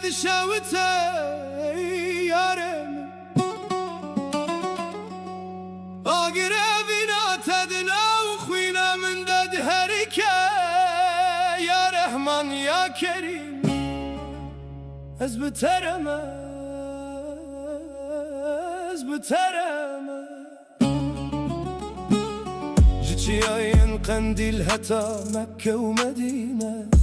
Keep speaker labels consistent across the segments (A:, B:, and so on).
A: دشوته یارم آگره بینا تدنا و خوینا من داد هرکه یا رحمان یا کریم از بترم جياين قنديل هتا مكة ومدينة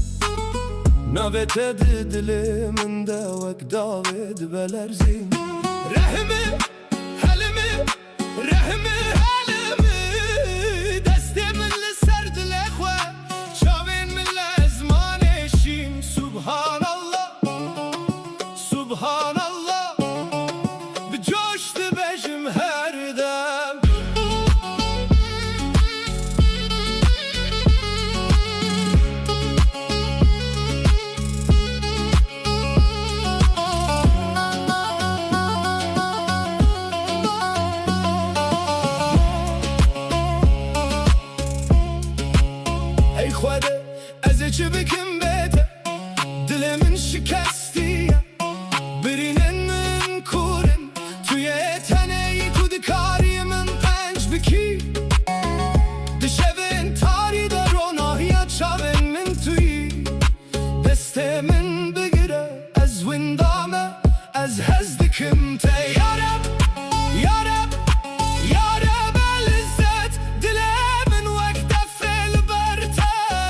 A: نابت ددلي من داوك داود بلرزين رحمي حلمي رحمي حلمي دستي من السرد الاخوة شاوين من الازمان الشين سبحان الله سبحان الله بجوش تبجم هردم چه بکن بده دل من شکستیه برینن من کورن توی تنه کودکاری من پنج بکی دشون تاری دروناهی چاون من توی دست من بگیره از وندامه از هزدکم تیارم یارم یارم العزت دل من وقت دفل برتد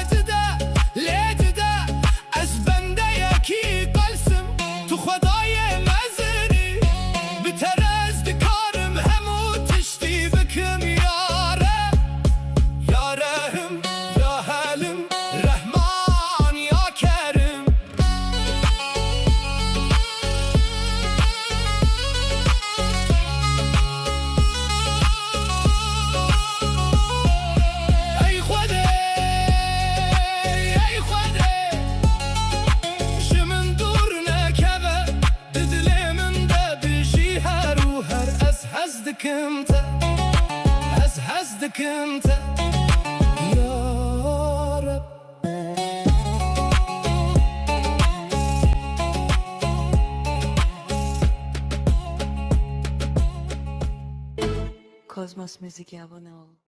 A: هزدك انت يا رب
B: Cosmos Music abone ol.